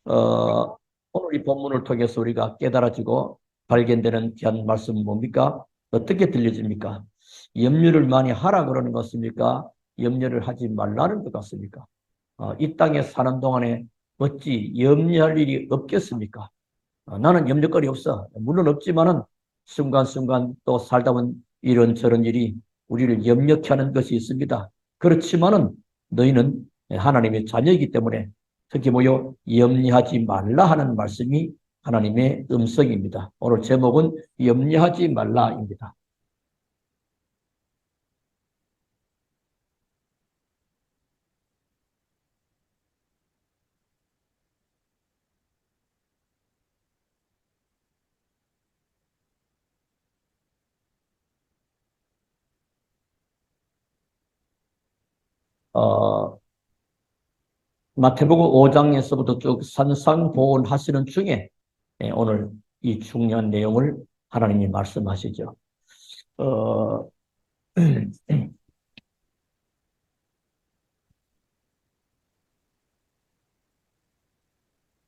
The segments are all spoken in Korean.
어, 오늘 이 본문을 통해서 우리가 깨달아지고 발견되는 귀한 말씀은 뭡니까? 어떻게 들려집니까? 염려를 많이 하라 그러는 것입니까? 염려를 하지 말라는 것 같습니까? 이 땅에 사는 동안에 어찌 염려할 일이 없겠습니까? 나는 염려거리 없어. 물론 없지만은 순간순간 또 살다 보면 이런저런 일이 우리를 염려케 하는 것이 있습니다. 그렇지만은 너희는 하나님의 자녀이기 때문에 특히 뭐요? 염려하지 말라 하는 말씀이 하나님의 음성입니다. 오늘 제목은 염려하지 말라입니다. 어, 마태복음 5장에서부터 쭉 산상보훈하시는 중에 오늘 이 중요한 내용을 하나님이 말씀하시죠. 어,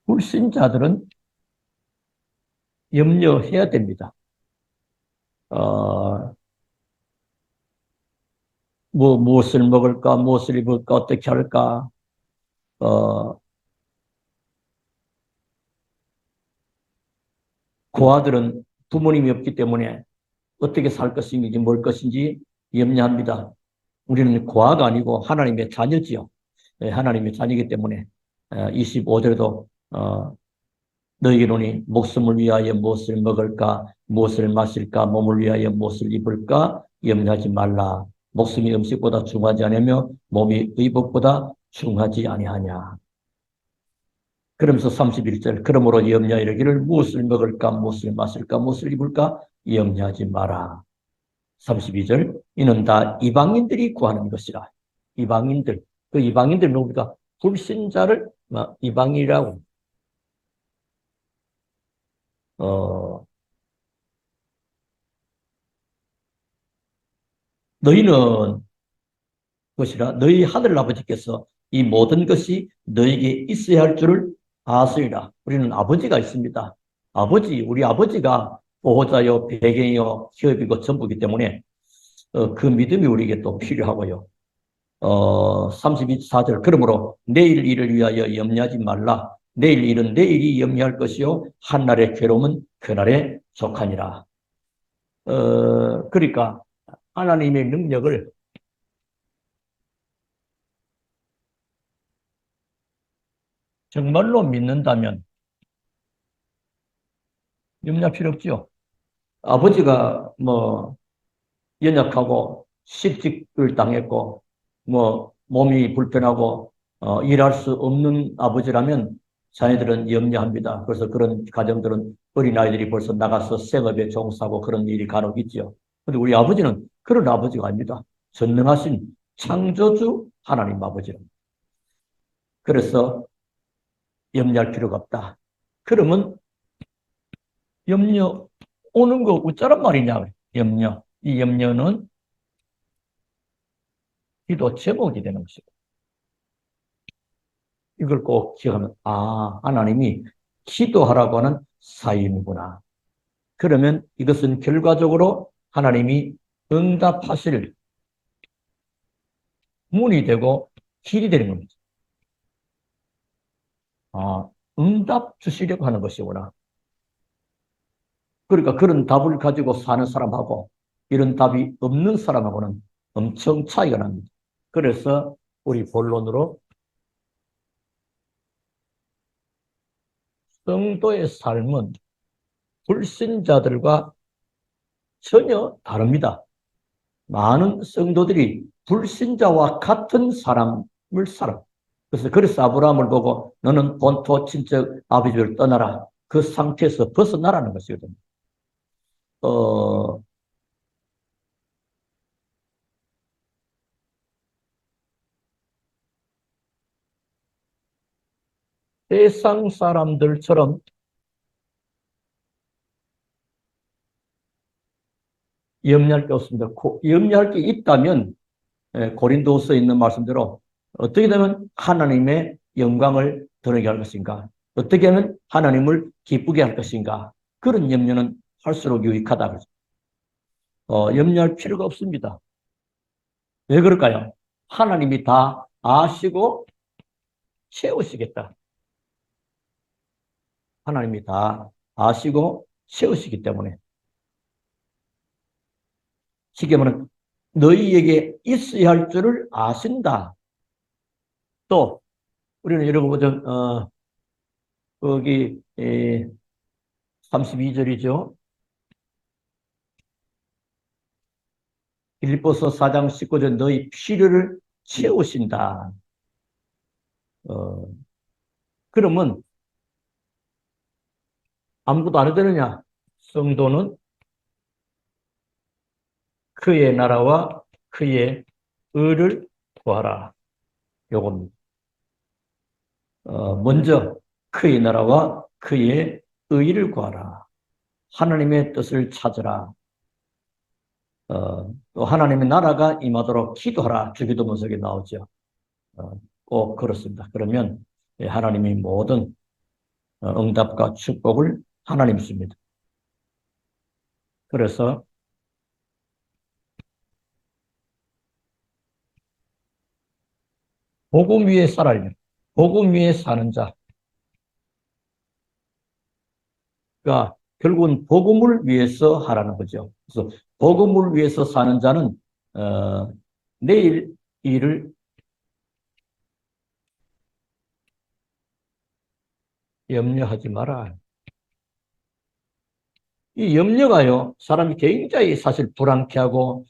불신자들은 염려해야 됩니다. 어, 무엇을 먹을까, 무엇을 입을까, 어떻게 할까. 어, 고아들은 부모님이 없기 때문에 어떻게 살 것인지, 뭘 것인지 염려합니다. 우리는 고아가 아니고 하나님의 자녀지요. 하나님의 자녀이기 때문에 25절에도 너희로니 목숨을 위하여 무엇을 먹을까, 무엇을 마실까, 몸을 위하여 무엇을 입을까 염려하지 말라. 목숨이 음식보다 중하지 않으며 몸이 의복보다 중하지 아니하냐. 그러면서 31절 그러므로 염려 이르기를 무엇을 먹을까, 무엇을 마실까, 무엇을 입을까 염려하지 마라. 32절 이는 다 이방인들이 구하는 것이라. 이방인들. 그 이방인들 누구니까? 불신자를 이방이라고 어, 너희는 것이라 너희 하늘 아버지께서 이 모든 것이 너에게 있어야 할 줄을 아시리라. 우리는 아버지가 있습니다. 우리 아버지가 보호자요, 배경이요, 기업이고 전부이기 때문에 그 믿음이 우리에게 또 필요하고요. 34절 그러므로 내일 일을 위하여 염려하지 말라. 내일 일은 내일이 염려할 것이요 한날의 괴로움은 그날에 족하니라. 그러니까 하나님의 능력을 정말로 믿는다면 염려할 필요 없죠. 아버지가 뭐 연약하고 실직을 당했고 뭐 몸이 불편하고 일할 수 없는 아버지라면 자녀들은 염려합니다. 그래서 그런 가정들은 어린아이들이 벌써 나가서 생업에 종사하고 그런 일이 간혹 있죠. 근데 우리 아버지는 그런 아버지가 아닙니다. 전능하신 창조주 하나님 아버지는. 그래서 염려할 필요가 없다. 그러면 염려 오는 거 어쩌란 말이냐. 염려. 이 염려는 기도 제목이 되는 것이고 이걸 꼭 기억하면 하나님이 기도하라고 하는 사유이구나. 그러면 이것은 결과적으로 하나님이 응답하실 문이 되고 길이 되는 겁니다. 응답 주시려고 하는 것이구나. 그러니까 그런 답을 가지고 사는 사람하고 이런 답이 없는 사람하고는 엄청 차이가 납니다. 그래서 우리 본론으로 성도의 삶은 불신자들과 전혀 다릅니다. 많은 성도들이 불신자와 같은 사람을 살아. 그래서 아브라함을 보고 너는 본토 친척 아비집을 떠나라. 그 상태에서 벗어나라는 것이거든요. 어, 세상 사람들처럼 염려할 게 없습니다. 염려할 게 있다면 고린도서에 있는 말씀대로 어떻게 되면 하나님의 영광을 드러내게 할 것인가? 어떻게 하면 하나님을 기쁘게 할 것인가? 그런 염려는 할수록 유익하다. 염려할 필요가 없습니다. 왜 그럴까요? 하나님이 다 아시고 채우시겠다. 하나님이 다 아시고 채우시기 때문에. 쉽게 말하면 너희에게 있어야 할 줄을 아신다. 또 우리는 여러분 보죠. 거기 32절이죠. 빌립보서 4장 19절 너희 필요를 채우신다. 어, 그러면 아무것도 안 해도 되느냐? 성도는 그의 나라와 그의 의를 구하라. 요겁니다. 먼저 그의 나라와 그의 의를 구하라. 하나님의 뜻을 찾으라. 또 하나님의 나라가 임하도록 기도하라. 주기도문석에 나오죠. 꼭 그렇습니다. 그러면 하나님이 모든 응답과 축복을 하나님 줍니다. 그래서 복음 위에 살아야 복음 위에 사는 자. 그러니까 결국은 복음을 위해서 하라는 거죠. 그래서 복음을 위해서 사는 자는 내일 일을 염려하지 마라. 이 염려가요, 사람이 굉장히 사실 불안케 하고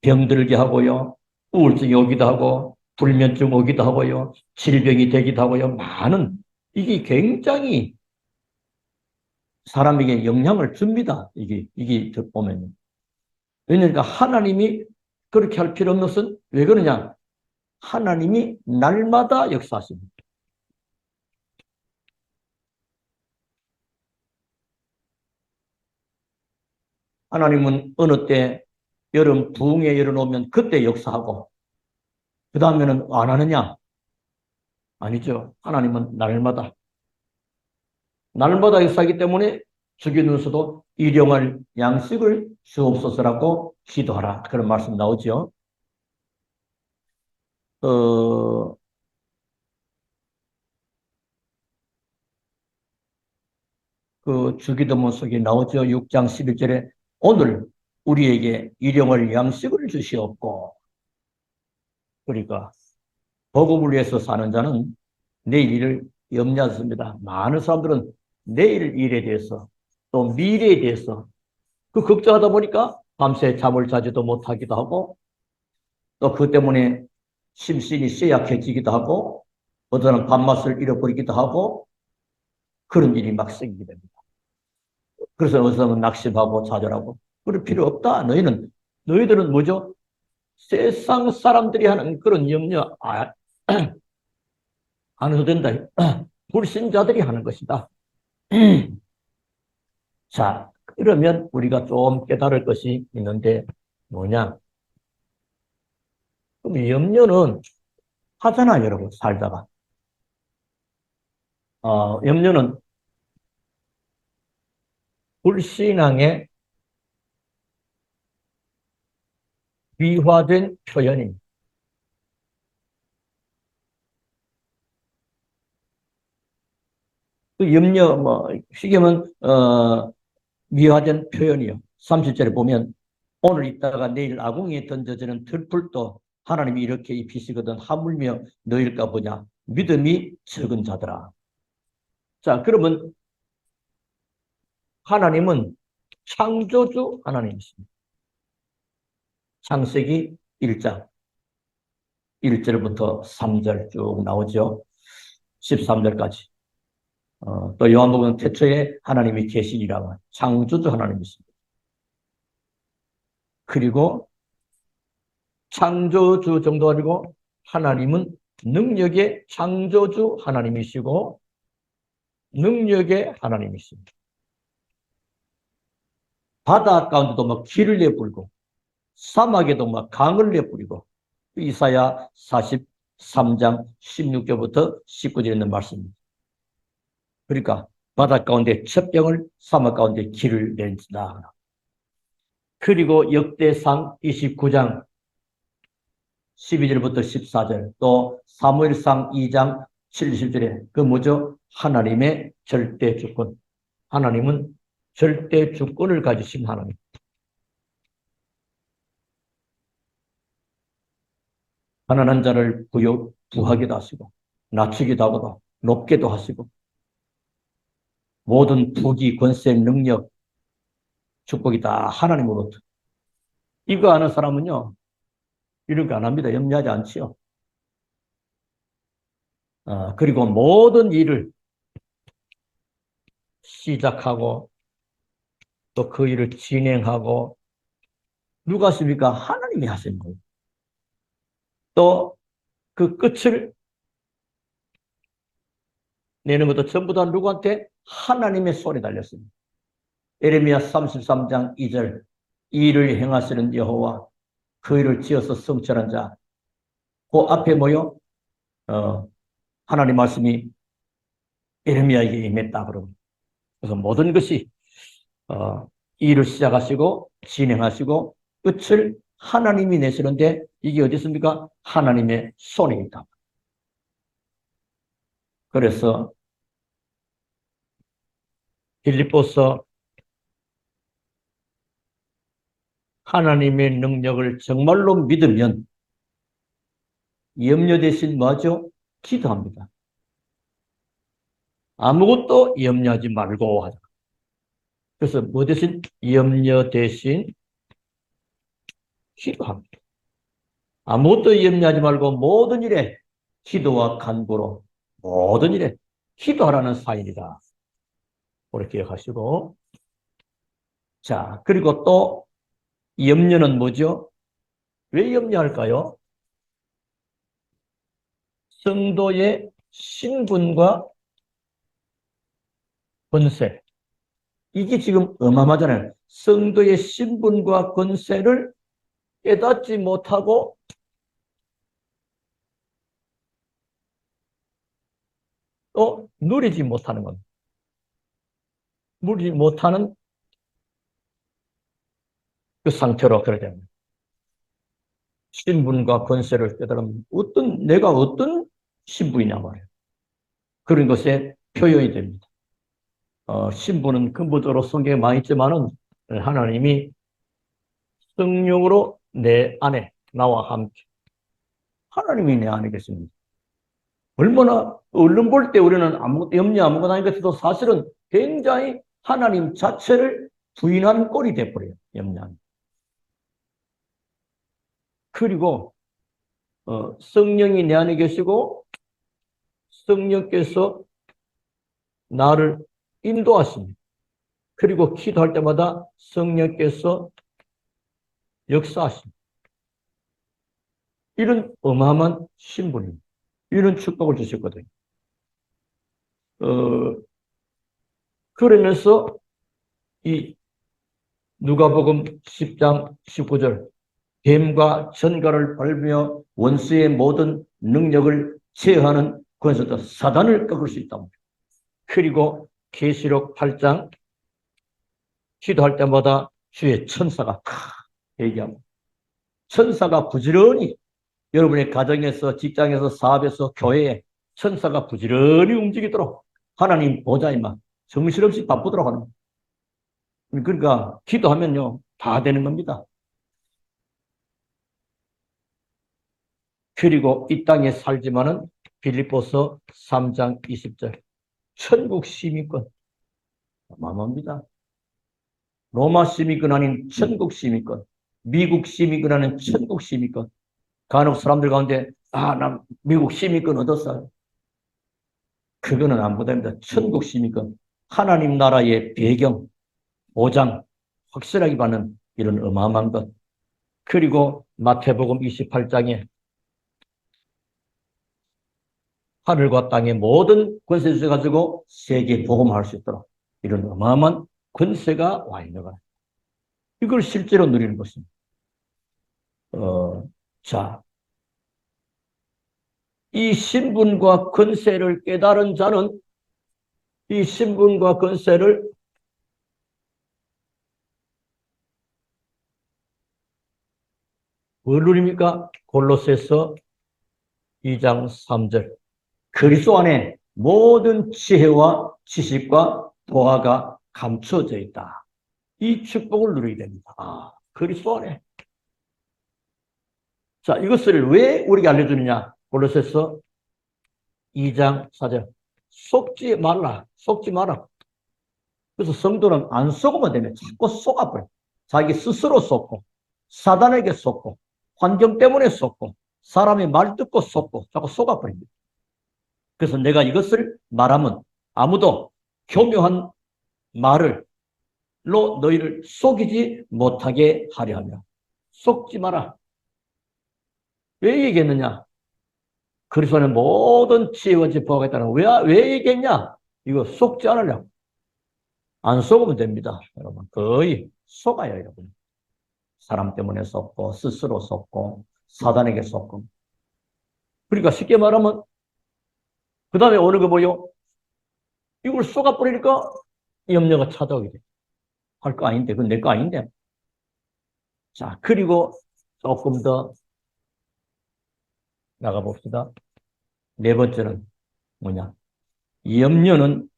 병들게 하고요, 우울증이 오기도 하고 불면증 오기도 하고요, 질병이 되기도 하고요, 많은 이게 굉장히 사람에게 영향을 줍니다. 이게 보면. 왜냐니까 하나님이 그렇게 할 필요 없는 것은 왜 그러냐? 하나님이 날마다 역사하십니다. 하나님은 어느 때 여름 부흥의 여름 오면 그때 역사하고 그 다음에는 안 하느냐? 아니죠. 하나님은 날마다 역사하기 때문에 주기도서도 일용할 양식을 주옵소서라고 기도하라. 그런 말씀 나오죠. 어, 그 주기도문 속에 나오죠. 6장 11절에 오늘 우리에게 일용할 양식을 주시옵고, 그러니까 복음을 위해서 사는 자는 내일 일을 염려하지 않습니다. 많은 사람들은 내일 일에 대해서 또 미래에 대해서 그 걱정하다 보니까 밤새 잠을 자지도 못하기도 하고 또 그 때문에 심신이 쇠약해지기도 하고 어떤 밥맛을 잃어버리기도 하고 그런 일이 막 생기게 됩니다. 그래서 어느 사람은 낙심하고 좌절하고 그럴 필요 없다. 너희들은 뭐죠? 세상 사람들이 하는 그런 염려 안 해도 된다. 불신자들이 하는 것이다. 자, 그러면 우리가 좀 깨달을 것이 있는데 뭐냐? 그럼 염려는 하잖아, 여러분, 살다가. 염려는 불신앙의 비화된 표현입니다. 그 염려, 쉽게 하면, 미화된 표현이요. 30절에 보면, 오늘 있다가 내일 아궁이에 던져지는 들풀도 하나님이 이렇게 입히시거든 하물며 너일까 보냐. 믿음이 적은 자들아. 자, 그러면 하나님은 창조주 하나님이십니다. 창세기 1장 1절부터 3절 쭉 나오죠. 13절까지. 또 요한복음 태초에 하나님이 계시니라 창조주 하나님이십니다. 그리고 창조주 정도 아니고 하나님은 능력의 창조주 하나님이시고 능력의 하나님이십니다. 바다 가운데도 막 길을 내뿌리고 사막에도 막 강을 내뿌리고 이사야 43장 16절부터 19절에 있는 말씀입니다. 그러니까 바다 가운데 첩병을 사막 가운데 길을 낸다. 그리고 역대상 29장 12절부터 14절, 또 사무엘상 2장 70절에 그 뭐죠? 하나님의 절대 주권. 하나님은 절대 주권을 가지신 하나님. 가난한 자를 부하기도 하시고, 낮추기도 하고, 높게도 하시고, 모든 부귀, 권세, 능력, 축복이 다 하나님으로부터. 이거 아는 사람은요, 이런 거 안 합니다. 염려하지 않지요. 그리고 모든 일을 시작하고, 또 그 일을 진행하고, 누가 하십니까? 하나님이 하시는 거예요. 또 그 끝을 내는 것도 전부 다 누구한테? 하나님의 손에 달렸습니다. 에레미야 33장 2절, 이 일을 행하시는 여호와, 그 일을 지어서 성취하는 자. 그 앞에 뭐요? 하나님 말씀이 에레미야에게 임했다 그러고. 그래서 모든 것이 이 일을 시작하시고 진행하시고 끝을 하나님이 내시는데 이게 어디 있습니까? 하나님의 손에 있다. 그래서 빌립보서 하나님의 능력을 정말로 믿으면 염려 대신 뭐죠? 기도합니다. 아무것도 염려하지 말고 하자. 그래서 뭐 대신? 염려 대신 기도합니다. 아무것도 염려하지 말고 모든 일에 기도와 간구로 모든 일에 기도하라는 사인이다. 그렇게 기억하시고. 자, 그리고 또 염려는 뭐죠? 왜 염려할까요? 성도의 신분과 권세. 이게 지금 어마어마하잖아요. 성도의 신분과 권세를 깨닫지 못하고 또 누리지 못하는 겁니다. 누리지 못하는 그 상태로 그러게 됩니다. 신분과 권세를 깨달으면 내가 어떤 신분이냐 말이에요. 그런 것에 표현이 됩니다. 신분은 근본적으로 성경에 많이 있지만은 하나님이 성령으로 내 안에 나와 함께 하나님이 내 안에 계십니다. 얼마나 얼른 볼 때 우리는 아무것도 염려 아무것도 아닌 것도 사실은 굉장히 하나님 자체를 부인한 꼴이 돼버려요. 염려는. 그리고 성령이 내 안에 계시고 성령께서 나를 인도하십니다. 그리고 기도할 때마다 성령께서 역사하십니다. 이런 어마어마한 신분입니다. 이런 축복을 주셨거든요. 그러면서 이 누가복음 10장 19절 뱀과 전갈을 밟으며 원수의 모든 능력을 제어하는 권세도 사단을 꺾을 수 있다. 그리고 계시록 8장 기도할 때마다 주의 천사가 얘기합니다. 천사가 부지런히 여러분의 가정에서 직장에서 사업에서 교회에 천사가 부지런히 움직이도록 하나님 보좌에만 정신없이 바쁘도록 하는 거예요. 그러니까 기도하면요 다 되는 겁니다. 그리고 이 땅에 살지만은 빌립보서 3장 20절 천국 시민권 어마어마합니다. 로마 시민권 아닌 천국 시민권, 미국 시민권 아닌 천국 시민권. 간혹 사람들 가운데 난 미국 시민권 얻었어요. 그거는 안 부담입니다. 천국 시민권, 하나님 나라의 배경, 보장 확실하게 받는 이런 어마어마한 것. 그리고 마태복음 28장에 하늘과 땅의 모든 권세 주셔가지고 세계 복음할 수 있도록 이런 어마어마한 권세가 와 있는 거예요. 이걸 실제로 누리는 것입니다. 자, 이 신분과 권세를 깨달은 자는 이 신분과 권세를 뭘 누립니까? 골로새서 2장 3절. 그리스도 안에 모든 지혜와 지식과 도화가 감춰져 있다. 이 축복을 누리게 됩니다. 그리스도 안에. 자, 이것을 왜 우리가 알려주느냐? 골로새서 2장 4절. 속지 말라. 속지 마라. 그래서 성도는 안 속으면 되면 자꾸 속아버려. 자기 스스로 속고, 사단에게 속고, 환경 때문에 속고, 사람의 말 듣고 속고, 자꾸 속아버립니다. 그래서 내가 이것을 말하면 아무도 교묘한 말로 너희를 속이지 못하게 하려 하며. 속지 마라. 왜 얘기했느냐? 그리스도는 모든 지혜와 지혜가 있다는 왜 얘기했냐? 이거 속지 않으려고. 안 속으면 됩니다. 여러분. 거의 속아요, 여러분. 사람 때문에 속고, 스스로 속고, 사단에게 속고. 그러니까 쉽게 말하면, 그 다음에 오는 거 뭐요? 이걸 속아버리니까 염려가 찾아오게 돼. 할 거 아닌데, 그건 내 거 아닌데. 자, 그리고 조금 더 나가봅시다. 네 번째는 뭐냐? 염려는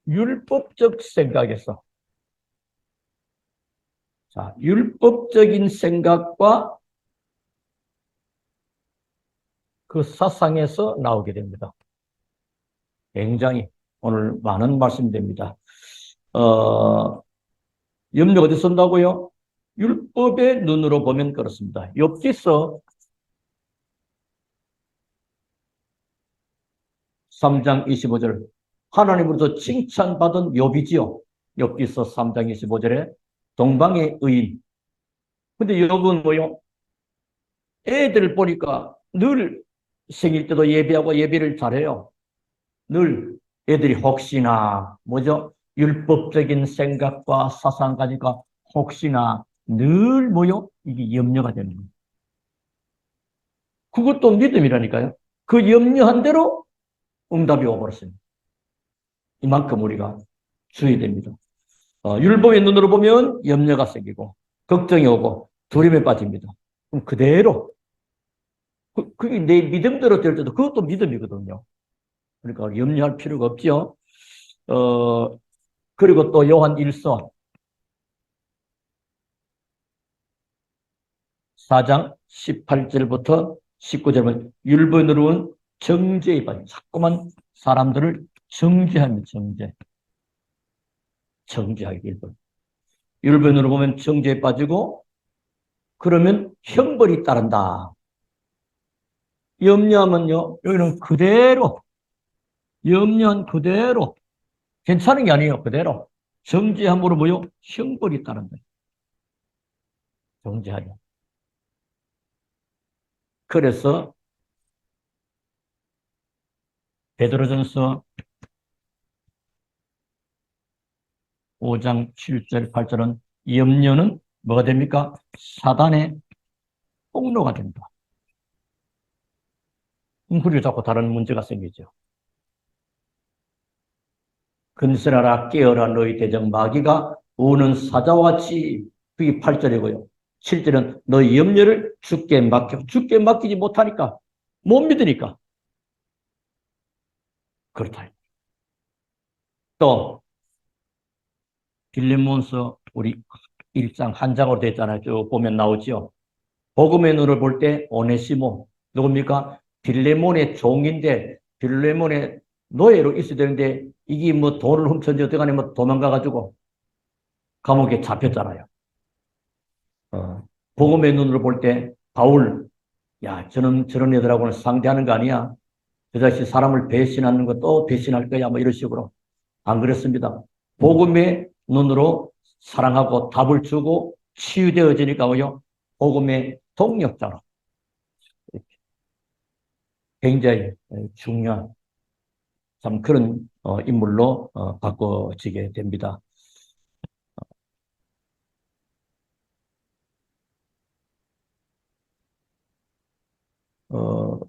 율법적 생각에서, 자, 율법적인 생각과 그 사상에서 나오게 됩니다. 굉장히 오늘 많은 말씀됩니다. 염려 어디 쓴다고요? 율법의 눈으로 보면 그렇습니다. 욥기서 3장 25절. 하나님으로부터 칭찬받은 욥이지요. 욥기서 3장 25절에 동방의 의인. 근데 욥은 뭐요? 애들 보니까 늘 생일 때도 예배하고 예배를 잘해요. 늘 애들이 혹시나 뭐죠? 율법적인 생각과 사상 가지고 혹시나 늘 뭐요? 이게 염려가 되는 거예요. 그것도 믿음이라니까요. 그 염려한 대로 응답이 와버렸습니다. 이만큼 우리가 주의됩니다. 율법의 눈으로 보면 염려가 생기고 걱정이 오고 두려움에 빠집니다. 그럼 그대로 그게 내 믿음대로 될 때도 그것도 믿음이거든요. 그러니까 염려할 필요가 없죠. 어, 그리고 또 요한 1서 4장 18절부터 19절은 율법으로는 정죄에 빠져 자꾸만 사람들을 정죄하면 정죄하기 율법. 율법으로 보면 정죄에 빠지고 그러면 형벌이 따른다. 염려하면요, 여기는 그대로, 염려한 그대로, 괜찮은 게 아니에요, 그대로. 정죄함으로 뭐요? 형벌이 따른다. 정죄하려. 그래서 베드로전서 5장 7절, 8절은 염려는 뭐가 됩니까? 사단의 폭로가 된다. 그리고 자꾸 다른 문제가 생기죠. 근신하라 깨어라 너희 대적 마귀가 우는 사자와 같이 그게 8절이고요. 7절은 너희 염려를 주께 맡겨. 주께 맡기지 못하니까 못 믿으니까 그렇다. 또 빌레몬서 우리 1장 한 장으로 되어 있잖아요. 쭉 보면 나오죠. 복음의 눈을 볼 때 오네시모 누굽니까? 빌레몬의 종인데 빌레몬의 노예로 있어야 되는데 이게 뭐 돈을 훔쳤는지 어떡하니 뭐 도망가가지고 감옥에 잡혔잖아요. 복음의 눈으로 볼 때 바울, 야, 저런 애들하고는 상대하는 거 아니야. 저 자식 사람을 배신하는 거 또 배신할 거야. 뭐 이런 식으로. 안 그랬습니다. 복음의 눈으로 사랑하고 답을 주고 치유되어지니까 뭐요? 복음의 동력자로. 굉장히 중요한 참 그런 인물로 바꿔지게 됩니다. 어,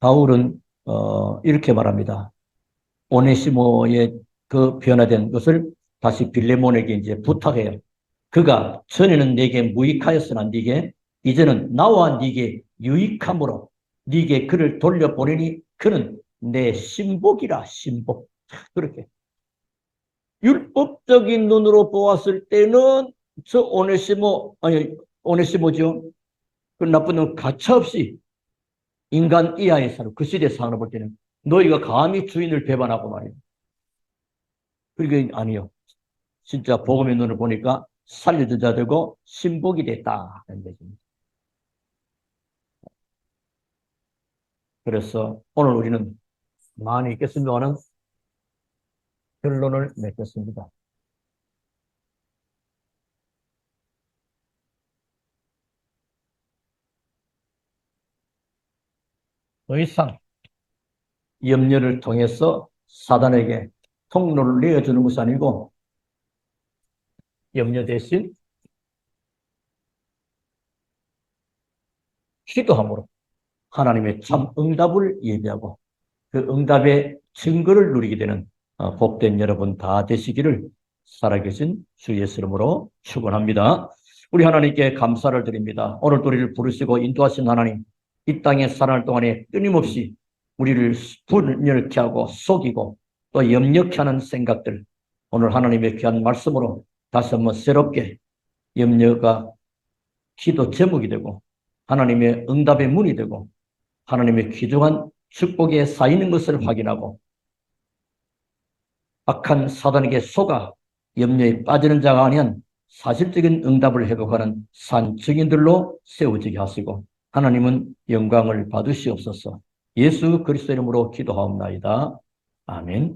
바울은 이렇게 말합니다. 오네시모의 그 변화된 것을 다시 빌레몬에게 이제 부탁해요. 그가 전에는 내게 무익하였으나 네게 이제는 나와 네게 유익함으로 네게 그를 돌려보내니 그는 내 신복이라 신복. 그렇게 율법적인 눈으로 보았을 때는 저 오네시모죠. 그 나쁜 놈 가차없이 인간 이하의 사람, 그 시대 상황을 볼 때는 너희가 감히 주인을 배반하고 말이야. 그게 아니요. 진짜 복음의 눈을 보니까 살려준 자 되고 신복이 됐다. 그래서 오늘 우리는 많이 있겠습니다는 결론을 맺겠습니다. 더 이상 염려를 통해서 사단에게 통로를 내어주는 것이 아니고 염려 대신 기도함으로 하나님의 참 응답을 예비하고 그 응답의 증거를 누리게 되는 복된 여러분 다 되시기를 살아계신 주 예수 이름으로 축원합니다. 우리 하나님께 감사를 드립니다. 오늘도 우리를 부르시고 인도하신 하나님, 이 땅에 살아날 동안에 끊임없이 우리를 분열케 하고 속이고 또 염려케 하는 생각들, 오늘 하나님의 귀한 말씀으로 다시 한번 새롭게 염려가 기도 제목이 되고 하나님의 응답의 문이 되고 하나님의 귀중한 축복에 쌓이는 것을 확인하고 악한 사단에게 속아 염려에 빠지는 자가 아니한 사실적인 응답을 회복하는 산 증인들로 세워지게 하시고 하나님은 영광을 받으시옵소서. 예수 그리스도 이름으로 기도하옵나이다. 아멘.